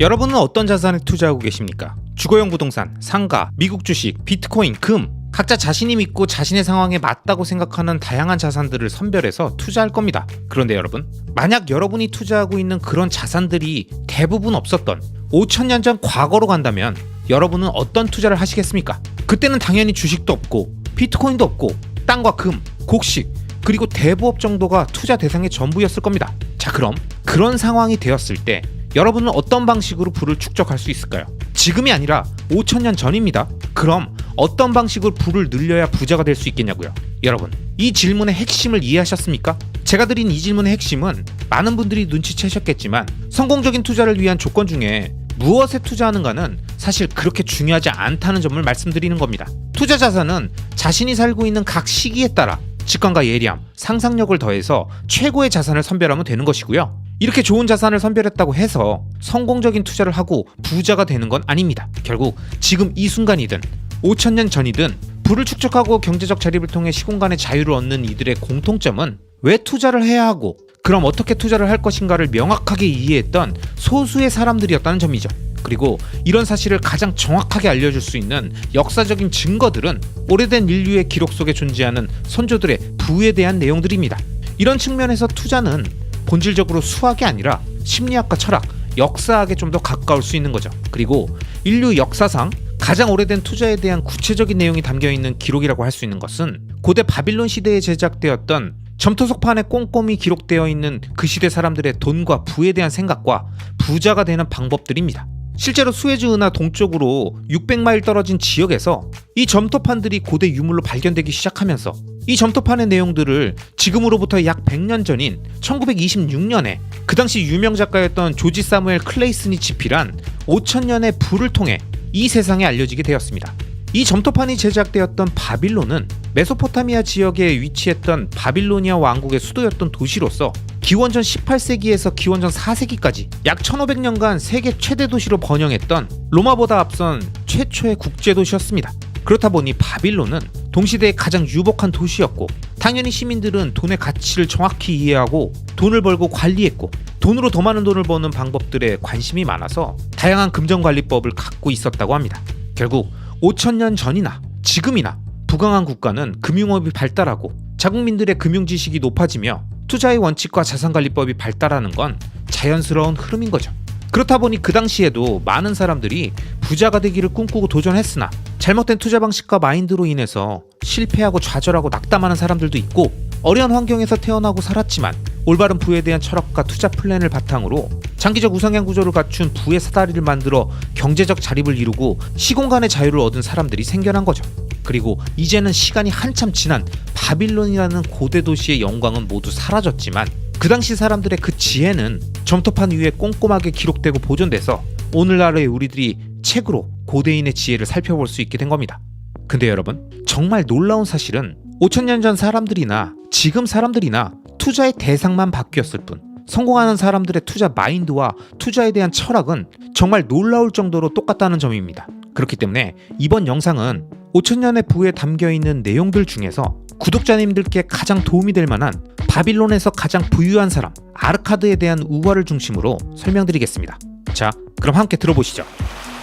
여러분은 어떤 자산에 투자하고 계십니까? 주거용 부동산, 상가, 미국 주식, 비트코인, 금, 각자 자신이 믿고 자신의 상황에 맞다고 생각하는 다양한 자산들을 선별해서 투자할 겁니다. 그런데 여러분, 만약 여러분이 투자하고 있는 그런 자산들이 대부분 없었던 5천년 전 과거로 간다면 여러분은 어떤 투자를 하시겠습니까? 그때는 당연히 주식도 없고 비트코인도 없고 땅과 금, 곡식, 그리고 대부업 정도가 투자 대상의 전부였을 겁니다. 자, 그럼 그런 상황이 되었을 때 여러분은 어떤 방식으로 부를 축적할 수 있을까요? 지금이 아니라 5천년 전입니다. 그럼 어떤 방식으로 부를 늘려야 부자가 될 수 있겠냐고요? 여러분, 이 질문의 핵심을 이해하셨습니까? 제가 드린 이 질문의 핵심은 많은 분들이 눈치채셨겠지만 성공적인 투자를 위한 조건 중에 무엇에 투자하는가는 사실 그렇게 중요하지 않다는 점을 말씀드리는 겁니다. 투자 자산은 자신이 살고 있는 각 시기에 따라 직관과 예리함, 상상력을 더해서 최고의 자산을 선별하면 되는 것이고요. 이렇게 좋은 자산을 선별했다고 해서 성공적인 투자를 하고 부자가 되는 건 아닙니다. 결국 지금 이 순간이든 5천년 전이든 부를 축적하고 경제적 자립을 통해 시공간의 자유를 얻는 이들의 공통점은 왜 투자를 해야 하고 그럼 어떻게 투자를 할 것인가를 명확하게 이해했던 소수의 사람들이었다는 점이죠. 그리고 이런 사실을 가장 정확하게 알려줄 수 있는 역사적인 증거들은 오래된 인류의 기록 속에 존재하는 선조들의 부에 대한 내용들입니다. 이런 측면에서 투자는 본질적으로 수학이 아니라 심리학과 철학, 역사학에 좀 더 가까울 수 있는 거죠. 그리고 인류 역사상 가장 오래된 투자에 대한 구체적인 내용이 담겨있는 기록이라고 할 수 있는 것은 고대 바빌론 시대에 제작되었던 점토석판에 꼼꼼히 기록되어 있는 그 시대 사람들의 돈과 부에 대한 생각과 부자가 되는 방법들입니다. 실제로 수에즈 운하 동쪽으로 600마일 떨어진 지역에서 이 점토판들이 고대 유물로 발견되기 시작하면서 이 점토판의 내용들을 지금으로부터 약 100년 전인 1926년에 그 당시 유명 작가였던 조지 사무엘 클레이슨이 집필한 5천년의 부를 통해 이 세상에 알려지게 되었습니다. 이 점토판이 제작되었던 바빌론은 메소포타미아 지역에 위치했던 바빌로니아 왕국의 수도였던 도시로서 기원전 18세기에서 기원전 4세기까지 약 1500년간 세계 최대 도시로 번영했던 로마보다 앞선 최초의 국제도시였습니다. 그렇다 보니 바빌론은 동시대의 가장 유복한 도시였고 당연히 시민들은 돈의 가치를 정확히 이해하고 돈을 벌고 관리했고 돈으로 더 많은 돈을 버는 방법들에 관심이 많아서 다양한 금전관리법을 갖고 있었다고 합니다. 결국 5천년 전이나 지금이나 부강한 국가는 금융업이 발달하고 자국민들의 금융지식이 높아지며 투자의 원칙과 자산관리법이 발달하는 건 자연스러운 흐름인 거죠. 그렇다 보니 그 당시에도 많은 사람들이 부자가 되기를 꿈꾸고 도전했으나 잘못된 투자 방식과 마인드로 인해서 실패하고 좌절하고 낙담하는 사람들도 있고 어려운 환경에서 태어나고 살았지만 올바른 부에 대한 철학과 투자 플랜을 바탕으로 장기적 우상향 구조를 갖춘 부의 사다리를 만들어 경제적 자립을 이루고 시공간의 자유를 얻은 사람들이 생겨난 거죠. 그리고 이제는 시간이 한참 지난 바빌론이라는 고대 도시의 영광은 모두 사라졌지만 그 당시 사람들의 그 지혜는 점토판 위에 꼼꼼하게 기록되고 보존돼서 오늘날의 우리들이 책으로 고대인의 지혜를 살펴볼 수 있게 된 겁니다. 근데 여러분, 정말 놀라운 사실은 5천년 전 사람들이나 지금 사람들이나 투자의 대상만 바뀌었을 뿐 성공하는 사람들의 투자 마인드와 투자에 대한 철학은 정말 놀라울 정도로 똑같다는 점입니다. 그렇기 때문에 이번 영상은 5천년의 부에 담겨있는 내용들 중에서 구독자님들께 가장 도움이 될 만한 바빌론에서 가장 부유한 사람 아르카드에 대한 우화를 중심으로 설명드리겠습니다. 자, 그럼 함께 들어보시죠.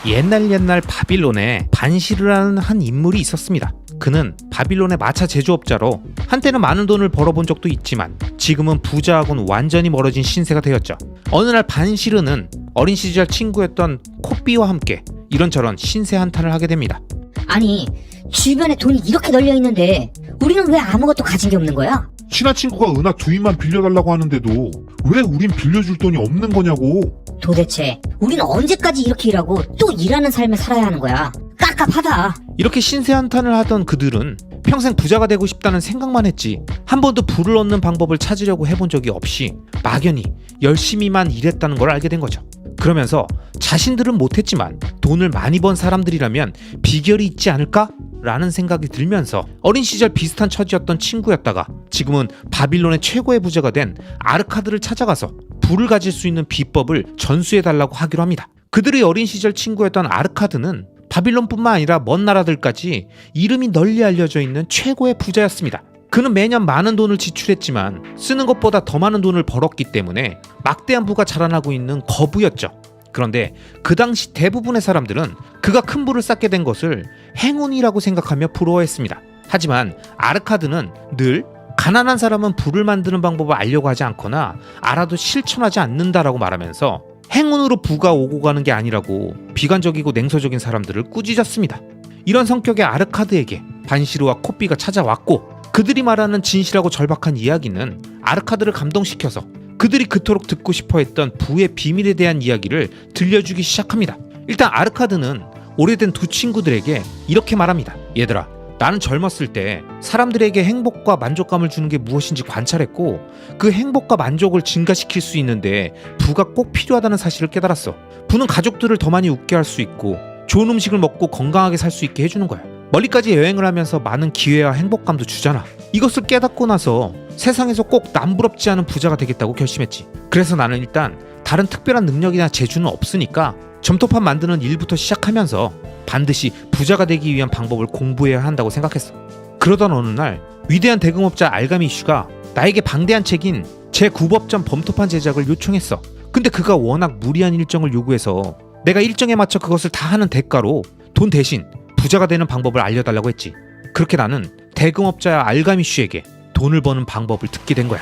옛날 바빌론에 반시르라는 한 인물이 있었습니다. 그는 바빌론의 마차 제조업자로 한때는 많은 돈을 벌어본 적도 있지만 지금은 부자하고는 완전히 멀어진 신세가 되었죠. 어느 날 반시르는 어린 시절 친구였던 코비와 함께 이런저런 신세 한탄을 하게 됩니다. 아니, 주변에 돈이 이렇게 널려 있는데 우리는 왜 아무것도 가진 게 없는 거야? 친한 친구가 은하 두입만 빌려달라고 하는데도 왜 우린 빌려줄 돈이 없는 거냐고. 도대체 우리는 언제까지 이렇게 일하고 또 일하는 삶을 살아야 하는 거야? 깝깝하다. 이렇게 신세 한탄을 하던 그들은 평생 부자가 되고 싶다는 생각만 했지 한 번도 부를 얻는 방법을 찾으려고 해본 적이 없이 막연히 열심히만 일했다는 걸 알게 된 거죠. 그러면서 자신들은 못했지만 돈을 많이 번 사람들이라면 비결이 있지 않을까? 라는 생각이 들면서 어린 시절 비슷한 처지였던 친구였다가 지금은 바빌론의 최고의 부자가 된 아르카드를 찾아가서 부를 가질 수 있는 비법을 전수해달라고 하기로 합니다. 그들의 어린 시절 친구였던 아르카드는 바빌론뿐만 아니라 먼 나라들까지 이름이 널리 알려져 있는 최고의 부자였습니다. 그는 매년 많은 돈을 지출했지만 쓰는 것보다 더 많은 돈을 벌었기 때문에 막대한 부가 자라나고 있는 거부였죠. 그런데 그 당시 대부분의 사람들은 그가 큰 부를 쌓게 된 것을 행운이라고 생각하며 부러워했습니다. 하지만 아르카드는 늘 가난한 사람은 부를 만드는 방법을 알려고 하지 않거나 알아도 실천하지 않는다라고 말하면서 행운으로 부가 오고 가는 게 아니라고 비관적이고 냉소적인 사람들을 꾸짖었습니다. 이런 성격의 아르카드에게 반시르와 코비가 찾아왔고 그들이 말하는 진실하고 절박한 이야기는 아르카드를 감동시켜서 그들이 그토록 듣고 싶어했던 부의 비밀에 대한 이야기를 들려주기 시작합니다. 일단 아르카드는 오래된 두 친구들에게 이렇게 말합니다. 얘들아, 나는 젊었을 때 사람들에게 행복과 만족감을 주는 게 무엇인지 관찰했고 그 행복과 만족을 증가시킬 수 있는데 부가 꼭 필요하다는 사실을 깨달았어. 부는 가족들을 더 많이 웃게 할 수 있고 좋은 음식을 먹고 건강하게 살 수 있게 해주는 거야. 멀리까지 여행을 하면서 많은 기회와 행복감도 주잖아. 이것을 깨닫고 나서 세상에서 꼭 남부럽지 않은 부자가 되겠다고 결심했지. 그래서 나는 일단 다른 특별한 능력이나 재주는 없으니까 점토판 만드는 일부터 시작하면서 반드시 부자가 되기 위한 방법을 공부해야 한다고 생각했어. 그러던 어느 날 위대한 대금업자 알가미슈가 나에게 방대한 책인 제9법전 범토판 제작을 요청했어. 근데 그가 워낙 무리한 일정을 요구해서 내가 일정에 맞춰 그것을 다 하는 대가로 돈 대신 부자가 되는 방법을 알려달라고 했지. 그렇게 나는 대금업자 알가미슈에게 돈을 버는 방법을 듣게 된 거야.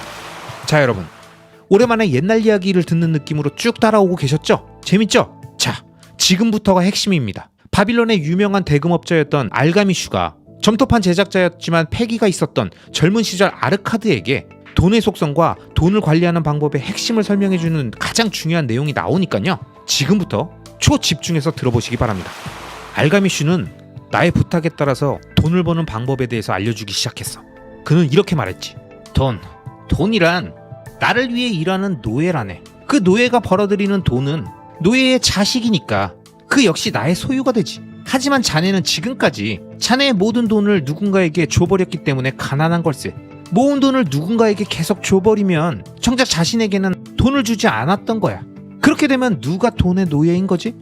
자, 여러분, 오랜만에 옛날 이야기를 듣는 느낌으로 쭉 따라오고 계셨죠? 재밌죠? 자, 지금부터가 핵심입니다. 바빌론의 유명한 대금업자였던 알가미슈가 점토판 제작자였지만 패기가 있었던 젊은 시절 아르카드에게 돈의 속성과 돈을 관리하는 방법의 핵심을 설명해주는 가장 중요한 내용이 나오니까요. 지금부터 초집중해서 들어보시기 바랍니다. 알가미슈는 나의 부탁에 따라서 돈을 버는 방법에 대해서 알려주기 시작했어. 그는 이렇게 말했지. 돈이란 나를 위해 일하는 노예라네. 그 노예가 벌어들이는 돈은 노예의 자식이니까 그 역시 나의 소유가 되지. 하지만 자네는 지금까지 자네의 모든 돈을 누군가에게 줘버렸기 때문에 가난한 걸세. 모은 돈을 누군가에게 계속 줘버리면 정작 자신에게는 돈을 주지 않았던 거야. 그렇게 되면 누가 돈의 노예인 거지?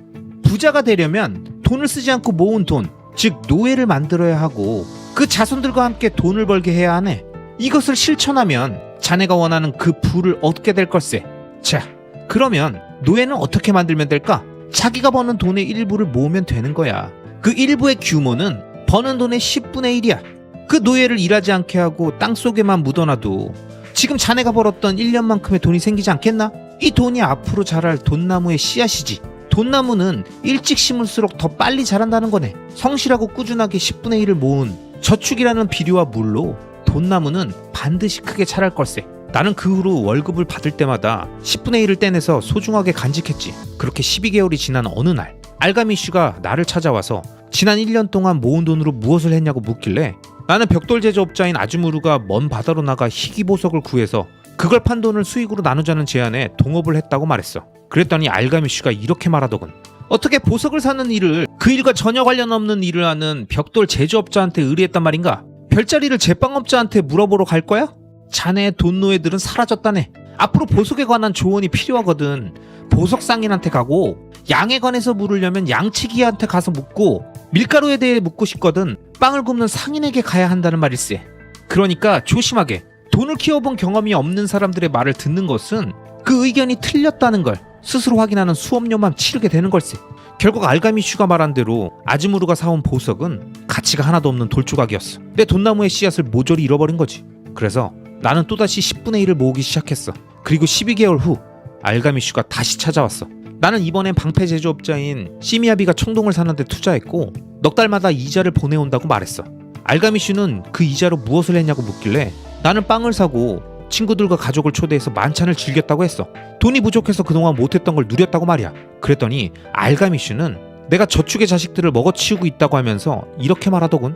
부자가 되려면 돈을 쓰지 않고 모은 돈, 즉 노예를 만들어야 하고 그 자손들과 함께 돈을 벌게 해야 하네. 이것을 실천하면 자네가 원하는 그 부를 얻게 될 걸세. 자, 그러면 노예는 어떻게 만들면 될까? 자기가 버는 돈의 일부를 모으면 되는 거야. 그 일부의 규모는 버는 돈의 10분의 1이야. 그 노예를 일하지 않게 하고 땅속에만 묻어놔도 지금 자네가 벌었던 1년만큼의 돈이 생기지 않겠나? 이 돈이 앞으로 자랄 돈나무의 씨앗이지. 돈나무는 일찍 심을수록 더 빨리 자란다는 거네. 성실하고 꾸준하게 10분의 1을 모은 저축이라는 비료와 물로 돈나무는 반드시 크게 자랄 걸세. 나는 그 후로 월급을 받을 때마다 10분의 1을 떼내서 소중하게 간직했지. 그렇게 12개월이 지난 어느 날 알가미슈가 나를 찾아와서 지난 1년 동안 모은 돈으로 무엇을 했냐고 묻길래 나는 벽돌 제조업자인 아즈무르가 먼 바다로 나가 희귀보석을 구해서 그걸 판 돈을 수익으로 나누자는 제안에 동업을 했다고 말했어. 그랬더니 알가미슈가 이렇게 말하더군. 어떻게 보석을 사는 일을 그 일과 전혀 관련 없는 일을 하는 벽돌 제조업자한테 의뢰했단 말인가? 별자리를 제빵업자한테 물어보러 갈 거야? 자네의 돈 노예들은 사라졌다네. 앞으로 보석에 관한 조언이 필요하거든. 보석 상인한테 가고 양에 관해서 물으려면 양치기한테 가서 묻고 밀가루에 대해 묻고 싶거든 빵을 굽는 상인에게 가야 한다는 말일세. 그러니까 조심하게. 돈을 키워본 경험이 없는 사람들의 말을 듣는 것은 그 의견이 틀렸다는 걸 스스로 확인하는 수업료만 치르게 되는 걸세. 결국 알가미슈가 말한 대로 아즈무르가 사온 보석은 가치가 하나도 없는 돌조각이었어. 내 돈나무의 씨앗을 모조리 잃어버린 거지. 그래서 나는 또다시 10분의 1을 모으기 시작했어. 그리고 12개월 후 알가미슈가 다시 찾아왔어. 나는 이번엔 방패 제조업자인 시미야비가 청동을 사는데 투자했고 넉 달마다 이자를 보내온다고 말했어. 알가미슈는 그 이자로 무엇을 했냐고 묻길래 나는 빵을 사고 친구들과 가족을 초대해서 만찬을 즐겼다고 했어. 돈이 부족해서 그동안 못했던 걸 누렸다고 말이야. 그랬더니 알가미슈는 내가 저축의 자식들을 먹어치우고 있다고 하면서 이렇게 말하더군.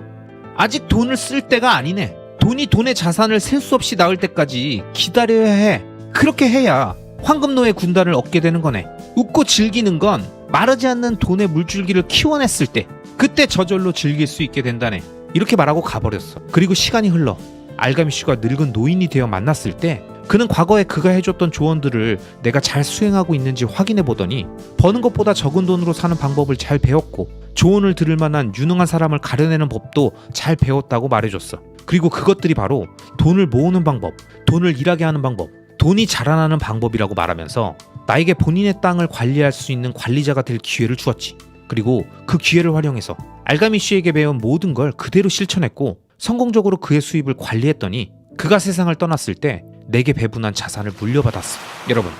아직 돈을 쓸 때가 아니네. 돈이 돈의 자산을 셀 수 없이 낳을 때까지 기다려야 해. 그렇게 해야 황금노예 군단을 얻게 되는 거네. 웃고 즐기는 건 마르지 않는 돈의 물줄기를 키워냈을 때 그때 저절로 즐길 수 있게 된다네. 이렇게 말하고 가버렸어. 그리고 시간이 흘러 알가미슈가 늙은 노인이 되어 만났을 때 그는 과거에 그가 해줬던 조언들을 내가 잘 수행하고 있는지 확인해 보더니 버는 것보다 적은 돈으로 사는 방법을 잘 배웠고 조언을 들을 만한 유능한 사람을 가려내는 법도 잘 배웠다고 말해줬어. 그리고 그것들이 바로 돈을 모으는 방법, 돈을 일하게 하는 방법, 돈이 자라나는 방법이라고 말하면서 나에게 본인의 땅을 관리할 수 있는 관리자가 될 기회를 주었지. 그리고 그 기회를 활용해서 알가미 씨에게 배운 모든 걸 그대로 실천했고 성공적으로 그의 수입을 관리했더니 그가 세상을 떠났을 때 내게 배분한 자산을 물려받았어. 여러분,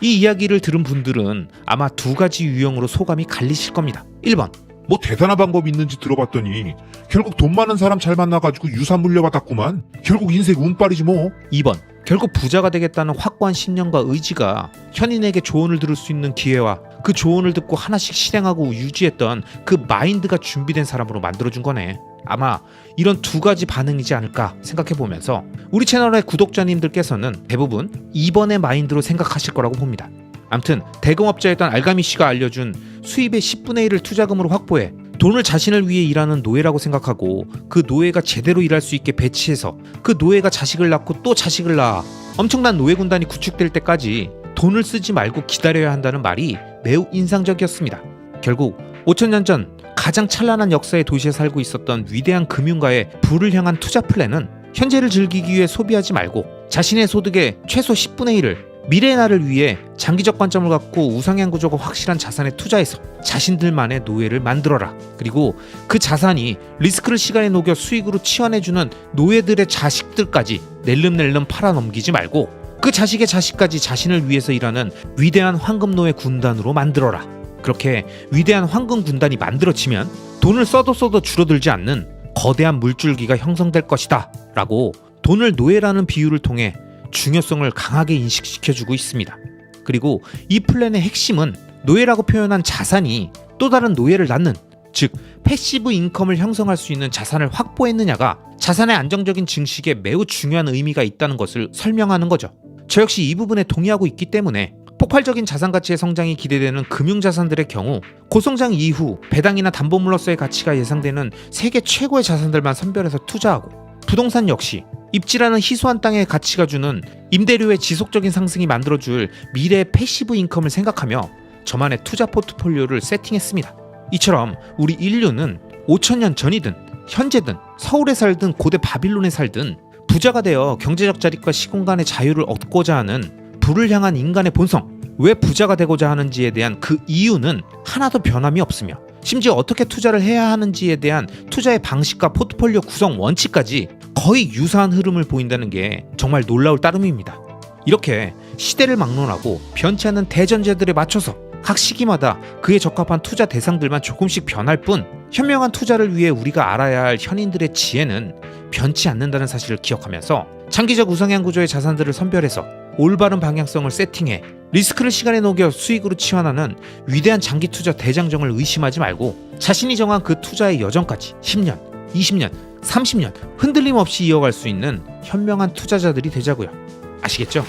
이 이야기를 들은 분들은 아마 두 가지 유형으로 소감이 갈리실 겁니다. 1번, 뭐 대단한 방법이 있는지 들어봤더니 결국 돈 많은 사람 잘 만나가지고 유산 물려받았구만. 결국 인생 운빨이지 뭐. 2번, 결국 부자가 되겠다는 확고한 신념과 의지가 현인에게 조언을 들을 수 있는 기회와 그 조언을 듣고 하나씩 실행하고 유지했던 그 마인드가 준비된 사람으로 만들어준 거네. 아마 이런 두 가지 반응이지 않을까 생각해보면서 우리 채널의 구독자님들께서는 대부분 2번의 마인드로 생각하실 거라고 봅니다. 암튼 대공업자였던 알가미 씨가 알려준 수입의 10분의 1을 투자금으로 확보해 돈을 자신을 위해 일하는 노예라고 생각하고 그 노예가 제대로 일할 수 있게 배치해서 그 노예가 자식을 낳고 또 자식을 낳아 엄청난 노예 군단이 구축될 때까지 돈을 쓰지 말고 기다려야 한다는 말이 매우 인상적이었습니다. 결국 5천년 전 가장 찬란한 역사의 도시에 살고 있었던 위대한 금융가의 부를 향한 투자 플랜은 현재를 즐기기 위해 소비하지 말고 자신의 소득의 최소 10분의 1을 미래의 나를 위해 장기적 관점을 갖고 우상향 구조가 확실한 자산에 투자해서 자신들만의 노예를 만들어라. 그리고 그 자산이 리스크를 시간에 녹여 수익으로 치환해주는 노예들의 자식들까지 낼름낼름 팔아넘기지 말고 그 자식의 자식까지 자신을 위해서 일하는 위대한 황금노예 군단으로 만들어라. 그렇게 위대한 황금 군단이 만들어지면 돈을 써도 줄어들지 않는 거대한 물줄기가 형성될 것이다 라고 돈을 노예라는 비유를 통해 중요성을 강하게 인식시켜주고 있습니다. 그리고 이 플랜의 핵심은 노예라고 표현한 자산이 또 다른 노예를 낳는, 즉 패시브 인컴을 형성할 수 있는 자산을 확보했느냐가 자산의 안정적인 증식에 매우 중요한 의미가 있다는 것을 설명하는 거죠. 저 역시 이 부분에 동의하고 있기 때문에 폭발적인 자산 가치의 성장이 기대되는 금융자산들의 경우 고성장 이후 배당이나 담보물로서의 가치가 예상되는 세계 최고의 자산들만 선별해서 투자하고, 부동산 역시 입지라는 희소한 땅의 가치가 주는 임대료의 지속적인 상승이 만들어줄 미래의 패시브 인컴을 생각하며 저만의 투자 포트폴리오를 세팅했습니다. 이처럼 우리 인류는 5천년 전이든 현재든 서울에 살든 고대 바빌론에 살든 부자가 되어 경제적 자립과 시공간의 자유를 얻고자 하는 부를 향한 인간의 본성, 왜 부자가 되고자 하는지에 대한 그 이유는 하나도 변함이 없으며 심지어 어떻게 투자를 해야 하는지에 대한 투자의 방식과 포트폴리오 구성 원칙까지 거의 유사한 흐름을 보인다는 게 정말 놀라울 따름입니다. 이렇게 시대를 막론하고 변치 않는 대전제들에 맞춰서 각 시기마다 그에 적합한 투자 대상들만 조금씩 변할 뿐 현명한 투자를 위해 우리가 알아야 할 현인들의 지혜는 변치 않는다는 사실을 기억하면서 장기적 우상향 구조의 자산들을 선별해서 올바른 방향성을 세팅해 리스크를 시간에 녹여 수익으로 치환하는 위대한 장기 투자 대장정을 의심하지 말고 자신이 정한 그 투자의 여정까지 10년, 20년, 30년 흔들림 없이 이어갈 수 있는 현명한 투자자들이 되자고요. 아시겠죠?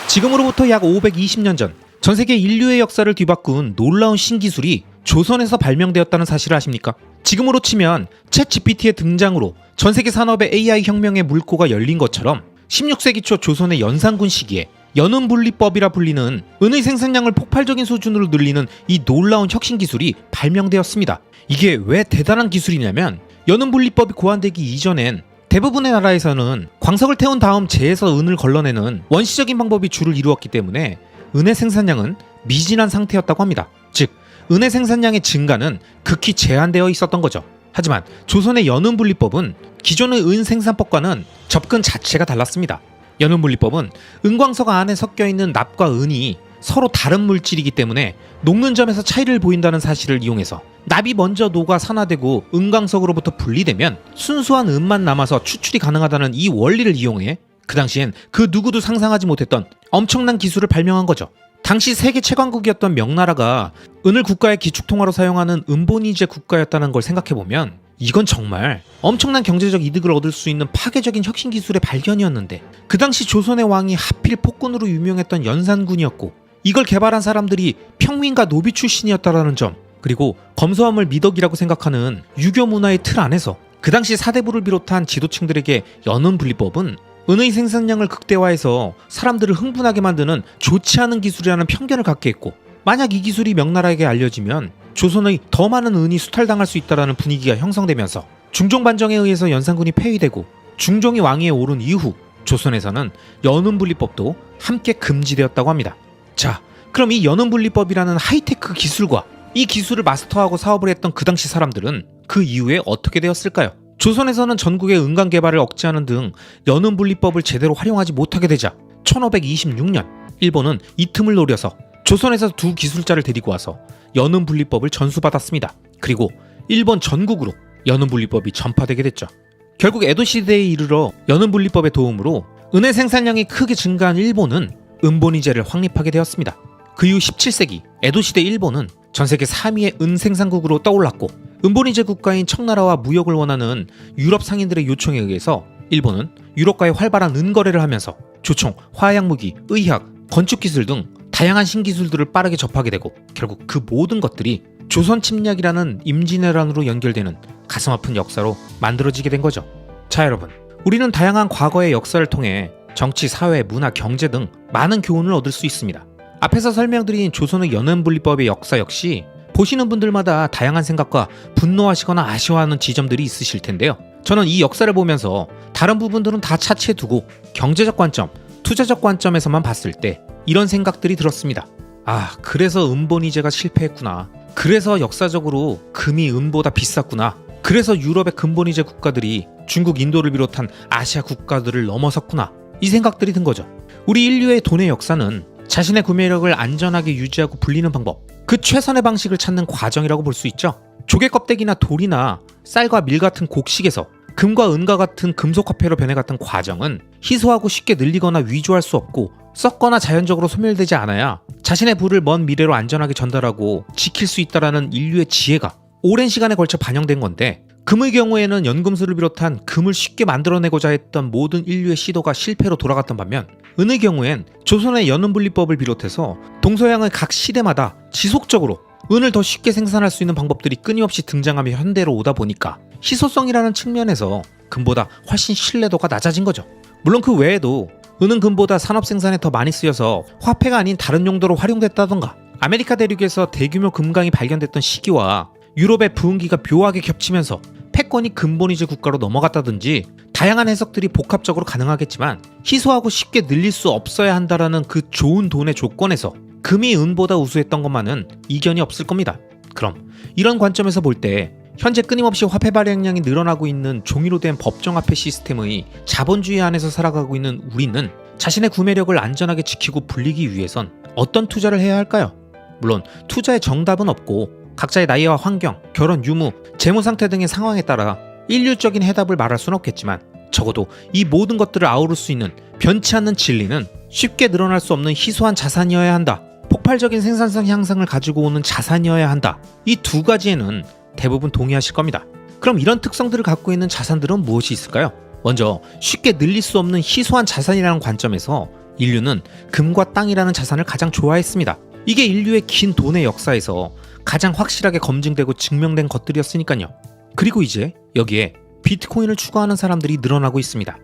지금으로부터 약 520년 전 전 세계 인류의 역사를 뒤바꾼 놀라운 신기술이 조선에서 발명되었다는 사실을 아십니까? 지금으로 치면 챗 GPT의 등장으로 전 세계 산업의 AI 혁명의 물꼬가 열린 것처럼 16세기 초 조선의 연산군 시기에 연운분리법이라 불리는 은의 생산량을 폭발적인 수준으로 늘리는 이 놀라운 혁신 기술이 발명되었습니다. 이게 왜 대단한 기술이냐면 연운분리법이 고안되기 이전엔 대부분의 나라에서는 광석을 태운 다음 재에서 은을 걸러내는 원시적인 방법이 주를 이루었기 때문에 은의 생산량은 미진한 상태였다고 합니다. 즉 은의 생산량의 증가는 극히 제한되어 있었던 거죠. 하지만 조선의 연운분리법은 기존의 은 생산법과는 접근 자체가 달랐습니다. 연운분리법은 은광석 안에 섞여있는 납과 은이 서로 다른 물질이기 때문에 녹는 점에서 차이를 보인다는 사실을 이용해서 납이 먼저 녹아 산화되고 은광석으로부터 분리되면 순수한 은만 남아서 추출이 가능하다는 이 원리를 이용해 그 당시엔 그 누구도 상상하지 못했던 엄청난 기술을 발명한 거죠. 당시 세계 최강국이었던 명나라가 은을 국가의 기축통화로 사용하는 은본위제 국가였다는 걸 생각해보면 이건 정말 엄청난 경제적 이득을 얻을 수 있는 파괴적인 혁신 기술의 발견이었는데 그 당시 조선의 왕이 하필 폭군으로 유명했던 연산군이었고 이걸 개발한 사람들이 평민과 노비 출신이었다라는 점, 그리고 검소함을 미덕이라고 생각하는 유교 문화의 틀 안에서 그 당시 사대부를 비롯한 지도층들에게 연운분리법은 은의 생산량을 극대화해서 사람들을 흥분하게 만드는 좋지 않은 기술이라는 편견을 갖게 했고, 만약 이 기술이 명나라에게 알려지면 조선의 더 많은 은이 수탈당할 수 있다는 분위기가 형성되면서 중종 반정에 의해서 연산군이 폐위되고 중종이 왕위에 오른 이후 조선에서는 연운분리법도 함께 금지되었다고 합니다. 자, 그럼 이 연은분리법이라는 하이테크 기술과 이 기술을 마스터하고 사업을 했던 그 당시 사람들은 그 이후에 어떻게 되었을까요? 조선에서는 전국의 은간 개발을 억제하는 등 연은분리법을 제대로 활용하지 못하게 되자 1526년 일본은 이 틈을 노려서 조선에서 두 기술자를 데리고 와서 연은분리법을 전수받았습니다. 그리고 일본 전국으로 연은분리법이 전파되게 됐죠. 결국 에도 시대에 이르러 연은분리법의 도움으로 은의 생산량이 크게 증가한 일본은 은본위제를 확립하게 되었습니다. 그 이후 17세기 에도 시대 일본은 전 세계 3위의 은 생산국으로 떠올랐고 은본위제 국가인 청나라와 무역을 원하는 유럽 상인들의 요청에 의해서 일본은 유럽과의 활발한 은거래를 하면서 조총, 화약무기, 의학, 건축기술 등 다양한 신기술들을 빠르게 접하게 되고 결국 그 모든 것들이 조선 침략이라는 임진왜란으로 연결되는 가슴 아픈 역사로 만들어지게 된 거죠. 자 여러분, 우리는 다양한 과거의 역사를 통해 정치, 사회, 문화, 경제 등 많은 교훈을 얻을 수 있습니다. 앞에서 설명드린 조선의 연은분리법의 역사 역시 보시는 분들마다 다양한 생각과 분노하시거나 아쉬워하는 지점들이 있으실 텐데요. 저는 이 역사를 보면서 다른 부분들은 다 차치해 두고 경제적 관점, 투자적 관점에서만 봤을 때 이런 생각들이 들었습니다. 아, 그래서 은본위제가 실패했구나. 그래서 역사적으로 금이 은보다 비쌌구나. 그래서 유럽의 근본위제 국가들이 중국, 인도를 비롯한 아시아 국가들을 넘어섰구나. 이 생각들이 든 거죠. 우리 인류의 돈의 역사는 자신의 구매력을 안전하게 유지하고 불리는 방법, 그 최선의 방식을 찾는 과정이라고 볼 수 있죠. 조개 껍데기나 돌이나 쌀과 밀 같은 곡식에서 금과 은과 같은 금속 화폐로 변해갔던 과정은 희소하고 쉽게 늘리거나 위조할 수 없고 썩거나 자연적으로 소멸되지 않아야 자신의 부를 먼 미래로 안전하게 전달하고 지킬 수 있다라는 인류의 지혜가 오랜 시간에 걸쳐 반영된 건데, 금의 경우에는 연금술을 비롯한 금을 쉽게 만들어내고자 했던 모든 인류의 시도가 실패로 돌아갔던 반면, 은의 경우엔 조선의 연은분리법을 비롯해서 동서양의 각 시대마다 지속적으로 은을 더 쉽게 생산할 수 있는 방법들이 끊임없이 등장하며 현대로 오다 보니까 희소성이라는 측면에서 금보다 훨씬 신뢰도가 낮아진 거죠. 물론 그 외에도 은은 금보다 산업 생산에 더 많이 쓰여서 화폐가 아닌 다른 용도로 활용됐다던가, 아메리카 대륙에서 대규모 금강이 발견됐던 시기와 유럽의 부흥기가 묘하게 겹치면서 패권이 근본위제 국가로 넘어갔다든지 다양한 해석들이 복합적으로 가능하겠지만, 희소하고 쉽게 늘릴 수 없어야 한다라는 그 좋은 돈의 조건에서 금이 은보다 우수했던 것만은 이견이 없을 겁니다. 그럼 이런 관점에서 볼 때 현재 끊임없이 화폐 발행량이 늘어나고 있는 종이로 된 법정화폐 시스템의 자본주의 안에서 살아가고 있는 우리는 자신의 구매력을 안전하게 지키고 불리기 위해선 어떤 투자를 해야 할까요? 물론 투자의 정답은 없고 각자의 나이와 환경, 결혼, 유무, 재무 상태 등의 상황에 따라 일률적인 해답을 말할 수는 없겠지만, 적어도 이 모든 것들을 아우를 수 있는 변치 않는 진리는 쉽게 늘어날 수 없는 희소한 자산이어야 한다. 폭발적인 생산성 향상을 가지고 오는 자산이어야 한다. 이 두 가지에는 대부분 동의하실 겁니다. 그럼 이런 특성들을 갖고 있는 자산들은 무엇이 있을까요? 먼저 쉽게 늘릴 수 없는 희소한 자산이라는 관점에서 인류는 금과 땅이라는 자산을 가장 좋아했습니다. 이게 인류의 긴 돈의 역사에서 가장 확실하게 검증되고 증명된 것들이었으니까요. 그리고 이제 여기에 비트코인을 추구하는 사람들이 늘어나고 있습니다.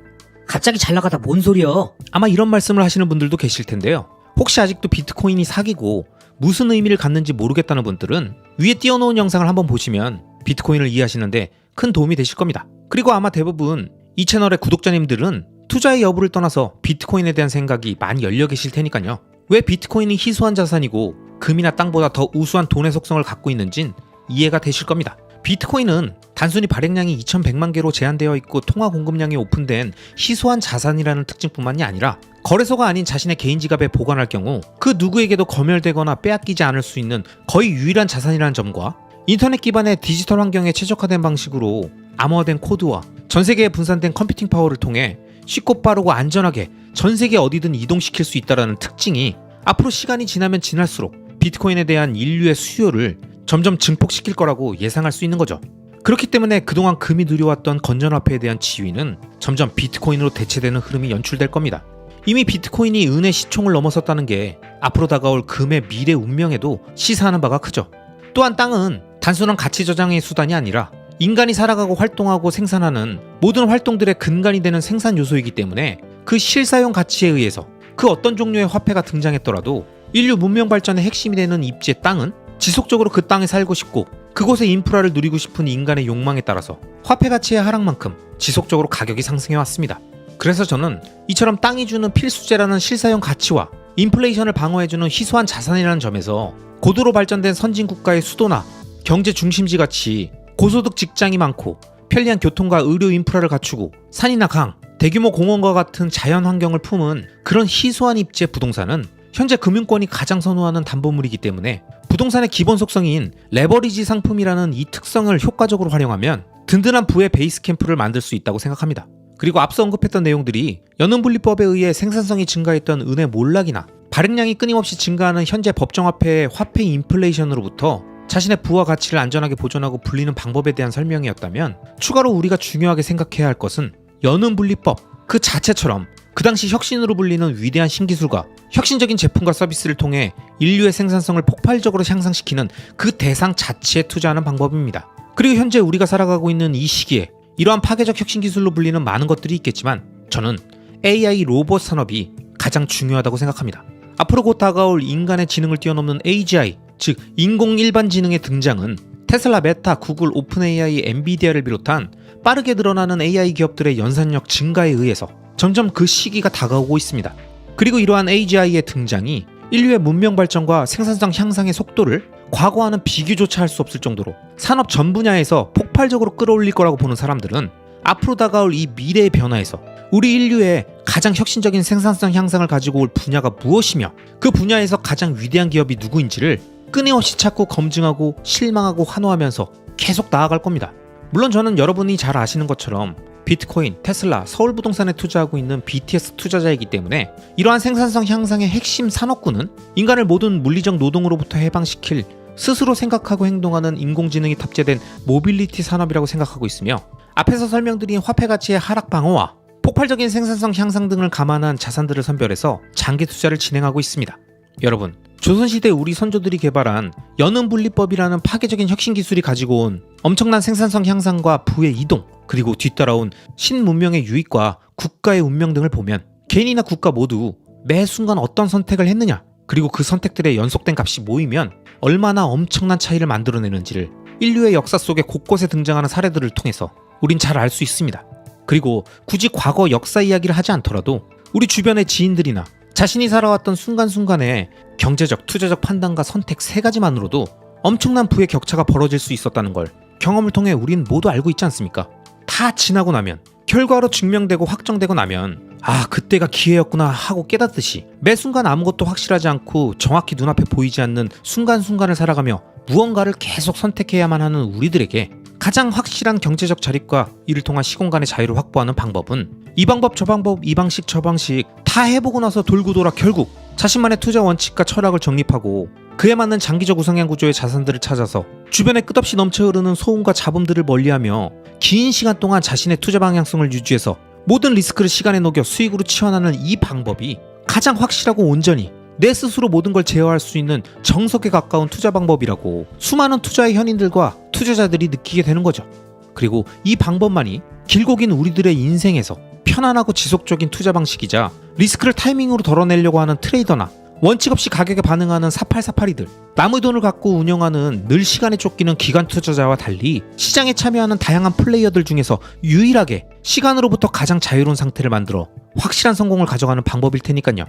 갑자기 잘 나가다 뭔 소리야? 아마 이런 말씀을 하시는 분들도 계실 텐데요. 혹시 아직도 비트코인이 사기고 무슨 의미를 갖는지 모르겠다는 분들은 위에 띄워놓은 영상을 한번 보시면 비트코인을 이해하시는데 큰 도움이 되실 겁니다. 그리고 아마 대부분 이 채널의 구독자님들은 투자의 여부를 떠나서 비트코인에 대한 생각이 많이 열려 계실 테니까요. 왜 비트코인이 희소한 자산이고 금이나 땅보다 더 우수한 돈의 속성을 갖고 있는진 이해가 되실 겁니다. 비트코인은 단순히 발행량이 2100만 개로 제한되어 있고 통화 공급량이 오픈된 희소한 자산이라는 특징뿐만이 아니라, 거래소가 아닌 자신의 개인 지갑에 보관할 경우 그 누구에게도 검열되거나 빼앗기지 않을 수 있는 거의 유일한 자산이라는 점과, 인터넷 기반의 디지털 환경에 최적화된 방식으로 암호화된 코드와 전 세계에 분산된 컴퓨팅 파워를 통해 쉽고 빠르고 안전하게 전 세계 어디든 이동시킬 수 있다는 특징이 앞으로 시간이 지나면 지날수록 비트코인에 대한 인류의 수요를 점점 증폭시킬 거라고 예상할 수 있는 거죠. 그렇기 때문에 그동안 금이 누려왔던 건전화폐에 대한 지위는 점점 비트코인으로 대체되는 흐름이 연출될 겁니다. 이미 비트코인이 은의 시총을 넘어섰다는 게 앞으로 다가올 금의 미래 운명에도 시사하는 바가 크죠. 또한 땅은 단순한 가치 저장의 수단이 아니라 인간이 살아가고 활동하고 생산하는 모든 활동들의 근간이 되는 생산 요소이기 때문에 그 실사용 가치에 의해서 그 어떤 종류의 화폐가 등장했더라도 인류 문명 발전의 핵심이 되는 입지의 땅은 지속적으로 그 땅에 살고 싶고 그곳의 인프라를 누리고 싶은 인간의 욕망에 따라서 화폐 가치의 하락만큼 지속적으로 가격이 상승해 왔습니다. 그래서 저는 이처럼 땅이 주는 필수제라는 실사용 가치와 인플레이션을 방어해주는 희소한 자산이라는 점에서 고도로 발전된 선진 국가의 수도나 경제 중심지 같이 고소득 직장이 많고 편리한 교통과 의료 인프라를 갖추고 산이나 강, 대규모 공원과 같은 자연 환경을 품은 그런 희소한 입지의 부동산은 현재 금융권이 가장 선호하는 담보물이기 때문에 부동산의 기본 속성인 레버리지 상품이라는 이 특성을 효과적으로 활용하면 든든한 부의 베이스 캠프를 만들 수 있다고 생각합니다. 그리고 앞서 언급했던 내용들이 연은분리법에 의해 생산성이 증가했던 은의 몰락이나 발행량이 끊임없이 증가하는 현재 법정화폐의 화폐 인플레이션으로부터 자신의 부와 가치를 안전하게 보존하고 불리는 방법에 대한 설명이었다면 추가로 우리가 중요하게 생각해야 할 것은 연은분리법 그 자체처럼 그 당시 혁신으로 불리는 위대한 신기술과 혁신적인 제품과 서비스를 통해 인류의 생산성을 폭발적으로 향상시키는 그 대상 자체에 투자하는 방법입니다. 그리고 현재 우리가 살아가고 있는 이 시기에 이러한 파괴적 혁신 기술로 불리는 많은 것들이 있겠지만 저는 AI 로봇 산업이 가장 중요하다고 생각합니다. 앞으로 곧 다가올 인간의 지능을 뛰어넘는 AGI, 즉 인공 일반지능의 등장은 테슬라, 메타, 구글, 오픈 AI, 엔비디아를 비롯한 빠르게 늘어나는 AI 기업들의 연산력 증가에 의해서 점점 그 시기가 다가오고 있습니다. 그리고 이러한 AGI의 등장이 인류의 문명 발전과 생산성 향상의 속도를 과거와는 비교조차 할 수 없을 정도로 산업 전 분야에서 폭발적으로 끌어올릴 거라고 보는 사람들은 앞으로 다가올 이 미래의 변화에서 우리 인류의 가장 혁신적인 생산성 향상을 가지고 올 분야가 무엇이며 그 분야에서 가장 위대한 기업이 누구인지를 끊임없이 찾고 검증하고 실망하고 환호하면서 계속 나아갈 겁니다. 물론 저는 여러분이 잘 아시는 것처럼 비트코인, 테슬라, 서울부동산에 투자하고 있는 BTS 투자자이기 때문에 이러한 생산성 향상의 핵심 산업군은 인간을 모든 물리적 노동으로부터 해방시킬 스스로 생각하고 행동하는 인공지능이 탑재된 모빌리티 산업이라고 생각하고 있으며 앞에서 설명드린 화폐 가치의 하락 방어와 폭발적인 생산성 향상 등을 감안한 자산들을 선별해서 장기 투자를 진행하고 있습니다. 여러분, 조선시대 우리 선조들이 개발한 연은분리법이라는 파괴적인 혁신 기술이 가지고 온 엄청난 생산성 향상과 부의 이동, 그리고 뒤따라온 신문명의 유익과 국가의 운명 등을 보면 개인이나 국가 모두 매 순간 어떤 선택을 했느냐, 그리고 그 선택들의 연속된 값이 모이면 얼마나 엄청난 차이를 만들어내는지를 인류의 역사 속에 곳곳에 등장하는 사례들을 통해서 우린 잘 알 수 있습니다. 그리고 굳이 과거 역사 이야기를 하지 않더라도 우리 주변의 지인들이나 자신이 살아왔던 순간순간의 경제적, 투자적 판단과 선택 세 가지만으로도 엄청난 부의 격차가 벌어질 수 있었다는 걸 경험을 통해 우린 모두 알고 있지 않습니까? 다 지나고 나면, 결과로 증명되고 확정되고 나면 아, 그때가 기회였구나 하고 깨닫듯이 매 순간 아무것도 확실하지 않고 정확히 눈앞에 보이지 않는 순간순간을 살아가며 무언가를 계속 선택해야만 하는 우리들에게 가장 확실한 경제적 자립과 이를 통한 시공간의 자유를 확보하는 방법은 이 방법 저 방법 이 방식 저 방식 다 해보고 나서 돌고 돌아 결국 자신만의 투자 원칙과 철학을 정립하고 그에 맞는 장기적 우상향 구조의 자산들을 찾아서 주변에 끝없이 넘쳐 흐르는 소음과 잡음들을 멀리하며 긴 시간 동안 자신의 투자 방향성을 유지해서 모든 리스크를 시간에 녹여 수익으로 치환하는 이 방법이 가장 확실하고 온전히 내 스스로 모든 걸 제어할 수 있는 정석에 가까운 투자 방법이라고 수많은 투자의 현인들과 투자자들이 느끼게 되는 거죠. 그리고 이 방법만이 길고 긴 우리들의 인생에서 편안하고 지속적인 투자 방식이자 리스크를 타이밍으로 덜어내려고 하는 트레이더나 원칙 없이 가격에 반응하는 4848이들, 남의 돈을 갖고 운영하는 늘 시간에 쫓기는 기관 투자자와 달리 시장에 참여하는 다양한 플레이어들 중에서 유일하게 시간으로부터 가장 자유로운 상태를 만들어 확실한 성공을 가져가는 방법일 테니까요.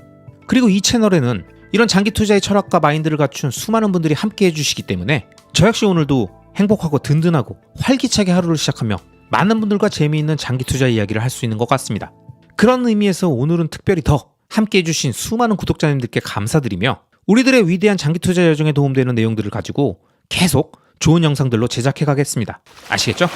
그리고 이 채널에는 이런 장기 투자의 철학과 마인드를 갖춘 수많은 분들이 함께 해주시기 때문에 저 역시 오늘도 행복하고 든든하고 활기차게 하루를 시작하며 많은 분들과 재미있는 장기 투자 이야기를 할 수 있는 것 같습니다. 그런 의미에서 오늘은 특별히 더 함께 해주신 수많은 구독자님들께 감사드리며 우리들의 위대한 장기 투자 여정에 도움되는 내용들을 가지고 계속 좋은 영상들로 제작해 가겠습니다. 아시겠죠?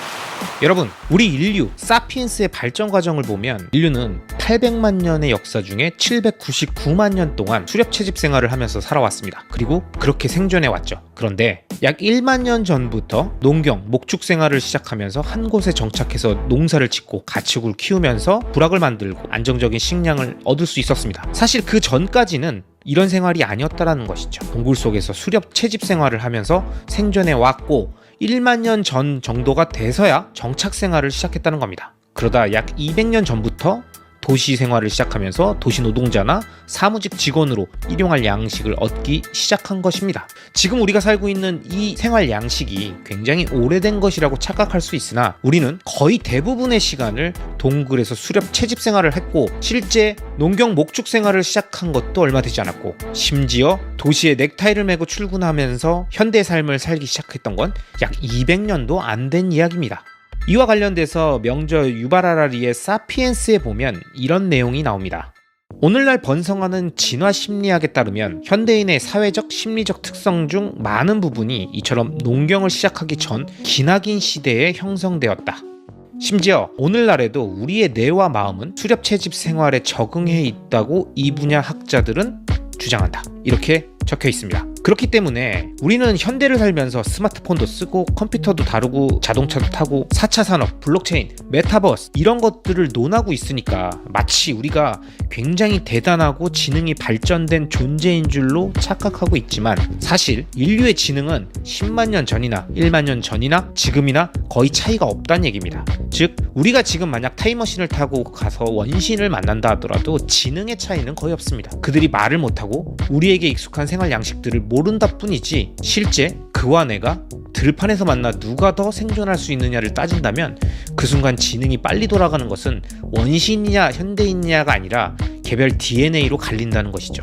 여러분, 우리 인류 사피엔스의 발전 과정을 보면 인류는 800만 년의 역사 중에 799만 년 동안 수렵 채집 생활을 하면서 살아왔습니다. 그리고 그렇게 생존해 왔죠. 그런데 약 1만 년 전부터 농경, 목축 생활을 시작하면서 한 곳에 정착해서 농사를 짓고 가축을 키우면서 부락을 만들고 안정적인 식량을 얻을 수 있었습니다. 사실 그 전까지는 이런 생활이 아니었다라는 것이죠. 동굴 속에서 수렵 채집 생활을 하면서 생존해 왔고 1만 년 전 정도가 돼서야 정착 생활을 시작했다는 겁니다. 그러다 약 200년 전부터 도시 생활을 시작하면서 도시 노동자나 사무직 직원으로 일용할 양식을 얻기 시작한 것입니다. 지금 우리가 살고 있는 이 생활 양식이 굉장히 오래된 것이라고 착각할 수 있으나 우리는 거의 대부분의 시간을 동굴에서 수렵 채집 생활을 했고 실제 농경 목축 생활을 시작한 것도 얼마 되지 않았고 심지어 도시에 넥타이를 메고 출근하면서 현대 삶을 살기 시작했던 건 약 200년도 안 된 이야기입니다. 이와 관련돼서 명저 유발하라리의 사피엔스에 보면 이런 내용이 나옵니다. 오늘날 번성하는 진화 심리학에 따르면 현대인의 사회적 심리적 특성 중 많은 부분이 이처럼 농경을 시작하기 전 기나긴 시대에 형성되었다. 심지어 오늘날에도 우리의 뇌와 마음은 수렵 채집 생활에 적응해 있다고 이 분야 학자들은 주장한다. 이렇게 적혀 있습니다. 그렇기 때문에 우리는 현대를 살면서 스마트폰도 쓰고 컴퓨터도 다루고 자동차도 타고 4차 산업, 블록체인, 메타버스 이런 것들을 논하고 있으니까 마치 우리가 굉장히 대단하고 지능이 발전된 존재인 줄로 착각하고 있지만 사실 인류의 지능은 10만 년 전이나 1만 년 전이나 지금이나 거의 차이가 없다는 얘기입니다. 즉 우리가 지금 만약 타임머신을 타고 가서 원시인을 만난다 하더라도 지능의 차이는 거의 없습니다. 그들이 말을 못하고 우리에게 익숙한 생활 양식들을 모른다 뿐이지 실제 그와 내가 들판에서 만나 누가 더 생존할 수 있느냐를 따진다면 그 순간 지능이 빨리 돌아가는 것은 원시인이냐 현대인이냐가 아니라 개별 DNA로 갈린다는 것이죠.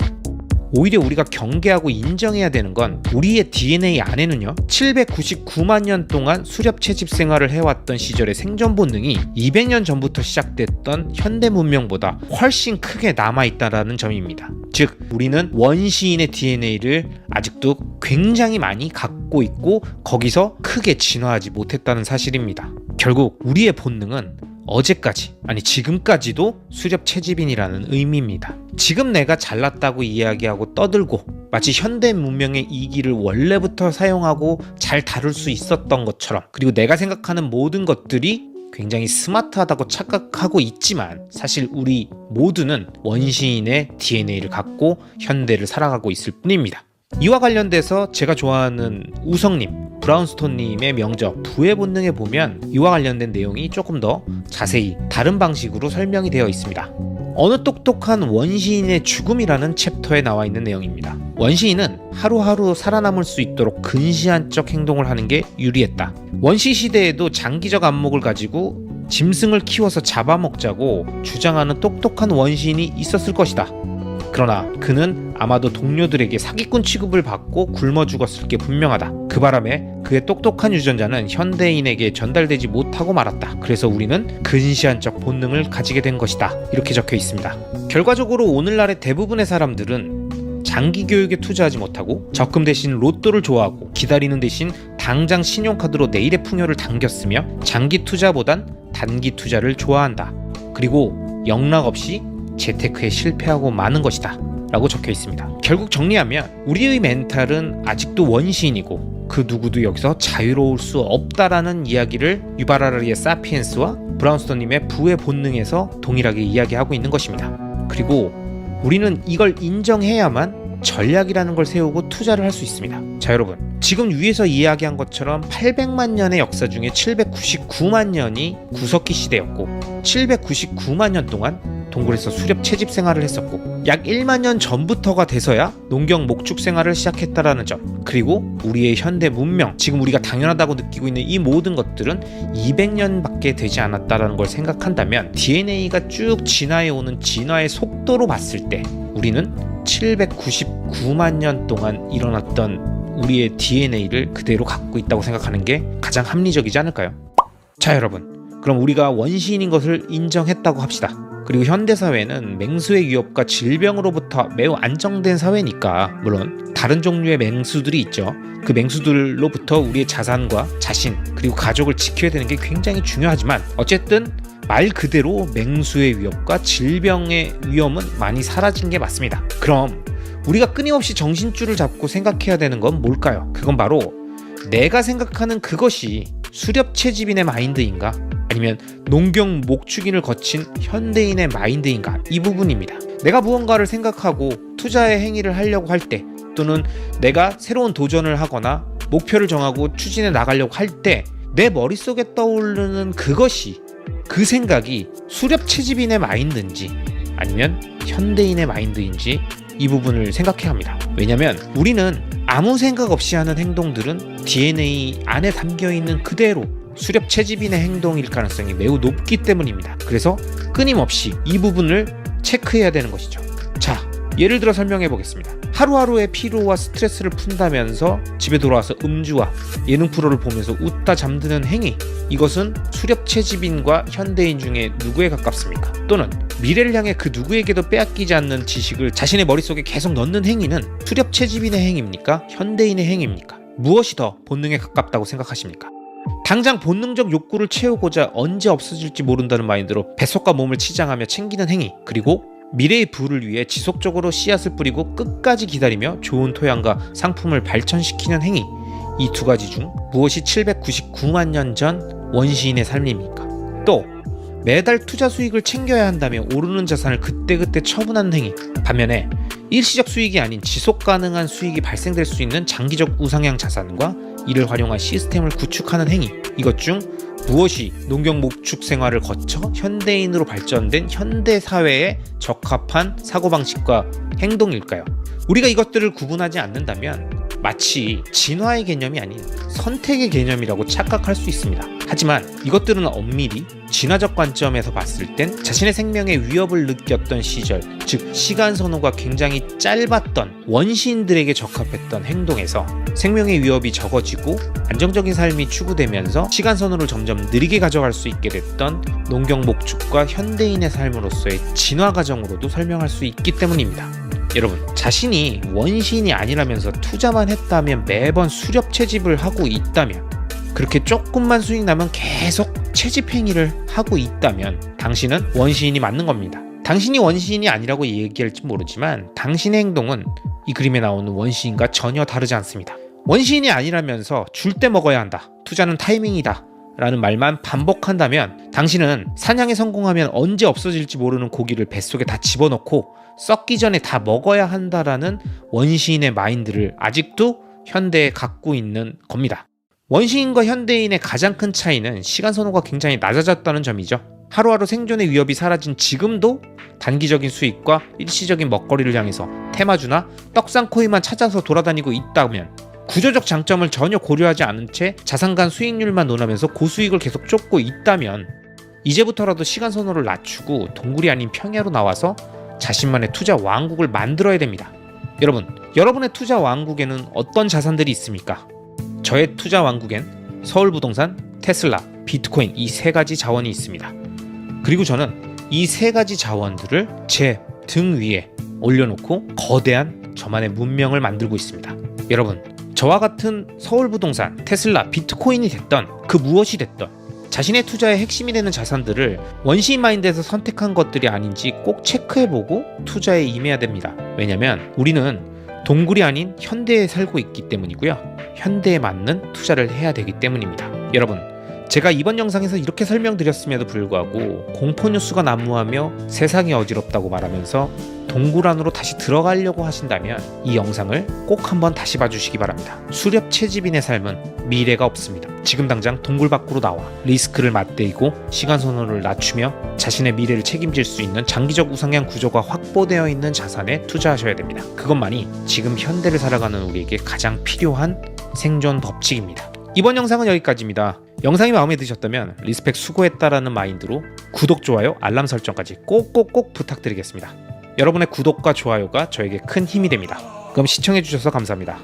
오히려 우리가 경계하고 인정해야 되는 건 우리의 DNA 안에는요 799만 년 동안 수렵 채집 생활을 해왔던 시절의 생존 본능이 200년 전부터 시작됐던 현대 문명보다 훨씬 크게 남아있다는 점입니다. 즉 우리는 원시인의 DNA를 아직도 굉장히 많이 갖고 있고 거기서 크게 진화하지 못했다는 사실입니다. 결국 우리의 본능은 어제까지 아니 지금까지도 수렵 채집인이라는 의미입니다. 지금 내가 잘났다고 이야기하고 떠들고 마치 현대 문명의 이기를 원래부터 사용하고 잘 다룰 수 있었던 것처럼 그리고 내가 생각하는 모든 것들이 굉장히 스마트하다고 착각하고 있지만 사실 우리 모두는 원시인의 DNA를 갖고 현대를 살아가고 있을 뿐입니다. 이와 관련돼서 제가 좋아하는 우성님 브라운스톤님의 명저 부의 본능에 보면 이와 관련된 내용이 조금 더 자세히 다른 방식으로 설명이 되어 있습니다. 어느 똑똑한 원시인의 죽음이라는 챕터에 나와 있는 내용입니다. 원시인은 하루하루 살아남을 수 있도록 근시안적 행동을 하는 게 유리했다. 원시 시대에도 장기적 안목을 가지고 짐승을 키워서 잡아먹자고 주장하는 똑똑한 원시인이 있었을 것이다. 그러나 그는 아마도 동료들에게 사기꾼 취급을 받고 굶어 죽었을 게 분명하다. 그 바람에 그의 똑똑한 유전자는 현대인에게 전달되지 못하고 말았다. 그래서 우리는 근시안적 본능을 가지게 된 것이다. 이렇게 적혀 있습니다. 결과적으로 오늘날의 대부분의 사람들은 장기 교육에 투자하지 못하고 적금 대신 로또를 좋아하고 기다리는 대신 당장 신용카드로 내일의 풍요를 당겼으며 장기 투자보단 단기 투자를 좋아한다. 그리고 영락 없이 재테크에 실패하고 마는 것이다 라고 적혀 있습니다. 결국 정리하면 우리의 멘탈은 아직도 원시인이고 그 누구도 여기서 자유로울 수 없다라는 이야기를 유발하라리의 사피엔스와 브라운스톤님의 부의 본능에서 동일하게 이야기하고 있는 것입니다. 그리고 우리는 이걸 인정해야만 전략이라는 걸 세우고 투자를 할 수 있습니다. 자 여러분, 지금 위에서 이야기한 것처럼 800만 년의 역사 중에 799만 년이 구석기 시대였고 799만 년 동안 동굴에서 수렵 채집 생활을 했었고 약 1만 년 전부터가 돼서야 농경 목축 생활을 시작했다라는 점, 그리고 우리의 현대 문명, 지금 우리가 당연하다고 느끼고 있는 이 모든 것들은 200년밖에 되지 않았다라는 걸 생각한다면 DNA가 쭉 진화해오는 진화의 속도로 봤을 때 우리는 799만 년 동안 일어났던 우리의 DNA를 그대로 갖고 있다고 생각하는 게 가장 합리적이지 않을까요? 자 여러분, 그럼 우리가 원시인인 것을 인정했다고 합시다. 그리고 현대사회는 맹수의 위협과 질병으로부터 매우 안정된 사회니까 물론 다른 종류의 맹수들이 있죠. 그 맹수들로부터 우리의 자산과 자신 그리고 가족을 지켜야 되는 게 굉장히 중요하지만 어쨌든 말 그대로 맹수의 위협과 질병의 위험은 많이 사라진 게 맞습니다. 그럼 우리가 끊임없이 정신줄을 잡고 생각해야 되는 건 뭘까요? 그건 바로 내가 생각하는 그것이 수렵 채집인의 마인드인가? 아니면 농경 목축인을 거친 현대인의 마인드인가? 이 부분입니다. 내가 무언가를 생각하고 투자의 행위를 하려고 할 때 또는 내가 새로운 도전을 하거나 목표를 정하고 추진해 나가려고 할 때 내 머릿속에 떠오르는 그것이 그 생각이 수렵 채집인의 마인드인지 아니면 현대인의 마인드인지 이 부분을 생각해야 합니다. 왜냐면 우리는 아무 생각 없이 하는 행동들은 DNA 안에 담겨있는 그대로 수렵 채집인의 행동일 가능성이 매우 높기 때문입니다. 그래서 끊임없이 이 부분을 체크해야 되는 것이죠. 자, 예를 들어 설명해 보겠습니다. 하루하루의 피로와 스트레스를 푼다면서 집에 돌아와서 음주와 예능 프로를 보면서 웃다 잠드는 행위, 이것은 수렵 채집인과 현대인 중에 누구에 가깝습니까? 또는 미래를 향해 그 누구에게도 빼앗기지 않는 지식을 자신의 머릿속에 계속 넣는 행위는 수렵 채집인의 행위입니까? 현대인의 행위입니까? 무엇이 더 본능에 가깝다고 생각하십니까? 당장 본능적 욕구를 채우고자 언제 없어질지 모른다는 마인드로 뱃속과 몸을 치장하며 챙기는 행위, 그리고 미래의 부를 위해 지속적으로 씨앗을 뿌리고 끝까지 기다리며 좋은 토양과 상품을 발전시키는 행위, 이 두 가지 중 무엇이 799만 년 전 원시인의 삶입니까? 또 매달 투자 수익을 챙겨야 한다며 오르는 자산을 그때그때 처분하는 행위, 반면에 일시적 수익이 아닌 지속 가능한 수익이 발생될 수 있는 장기적 우상향 자산과 이를 활용한 시스템을 구축하는 행위, 이것 중 무엇이 농경 목축 생활을 거쳐 현대인으로 발전된 현대 사회에 적합한 사고방식과 행동일까요? 우리가 이것들을 구분하지 않는다면 마치 진화의 개념이 아닌 선택의 개념이라고 착각할 수 있습니다. 하지만 이것들은 엄밀히 진화적 관점에서 봤을 땐 자신의 생명에 위협을 느꼈던 시절, 즉 시간 선호가 굉장히 짧았던 원시인들에게 적합했던 행동에서 생명의 위협이 적어지고 안정적인 삶이 추구되면서 시간 선호를 점점 느리게 가져갈 수 있게 됐던 농경 목축과 현대인의 삶으로서의 진화 과정으로도 설명할 수 있기 때문입니다. 여러분, 자신이 원시인이 아니라면서 투자만 했다면 매번 수렵 채집을 하고 있다면, 그렇게 조금만 수익 나면 계속 채집 행위를 하고 있다면 당신은 원시인이 맞는 겁니다. 당신이 원시인이 아니라고 얘기할지 모르지만 당신의 행동은 이 그림에 나오는 원시인과 전혀 다르지 않습니다. 원시인이 아니라면서 줄 때 먹어야 한다, 투자는 타이밍이다 라는 말만 반복한다면 당신은 사냥에 성공하면 언제 없어질지 모르는 고기를 뱃속에 다 집어넣고 썩기 전에 다 먹어야 한다라는 원시인의 마인드를 아직도 현대에 갖고 있는 겁니다. 원시인과 현대인의 가장 큰 차이는 시간 선호가 굉장히 낮아졌다는 점이죠. 하루하루 생존의 위협이 사라진 지금도 단기적인 수익과 일시적인 먹거리를 향해서 테마주나 떡상코인만 찾아서 돌아다니고 있다면, 구조적 장점을 전혀 고려하지 않은 채 자산 간 수익률만 논하면서 고수익을 계속 쫓고 있다면 이제부터라도 시간 선호를 낮추고 동굴이 아닌 평야로 나와서 자신만의 투자 왕국을 만들어야 됩니다. 여러분, 여러분의 투자 왕국에는 어떤 자산들이 있습니까? 저의 투자 왕국엔 서울부동산, 테슬라, 비트코인 이 세 가지 자원이 있습니다. 그리고 저는 이 세 가지 자원들을 제 등 위에 올려놓고 거대한 저만의 문명을 만들고 있습니다. 여러분, 저와 같은 서울부동산, 테슬라, 비트코인이 됐던 그 무엇이 됐던 자신의 투자의 핵심이 되는 자산들을 원시인 마인드에서 선택한 것들이 아닌지 꼭 체크해보고 투자에 임해야 됩니다. 왜냐면 우리는 동굴이 아닌 현대에 살고 있기 때문이고요. 현대에 맞는 투자를 해야 되기 때문입니다. 여러분, 제가 이번 영상에서 이렇게 설명드렸음에도 불구하고 공포뉴스가 난무하며 세상이 어지럽다고 말하면서 동굴 안으로 다시 들어가려고 하신다면 이 영상을 꼭 한번 다시 봐주시기 바랍니다. 수렵 채집인의 삶은 미래가 없습니다. 지금 당장 동굴 밖으로 나와 리스크를 맞대고 시간 선호를 낮추며 자신의 미래를 책임질 수 있는 장기적 우상향 구조가 확보되어 있는 자산에 투자하셔야 됩니다. 그것만이 지금 현대를 살아가는 우리에게 가장 필요한 생존 법칙입니다. 이번 영상은 여기까지입니다. 영상이 마음에 드셨다면 리스펙 수고했다라는 마인드로 구독, 좋아요, 알람 설정까지 꼭꼭꼭 부탁드리겠습니다. 여러분의 구독과 좋아요가 저에게 큰 힘이 됩니다. 그럼 시청해주셔서 감사합니다.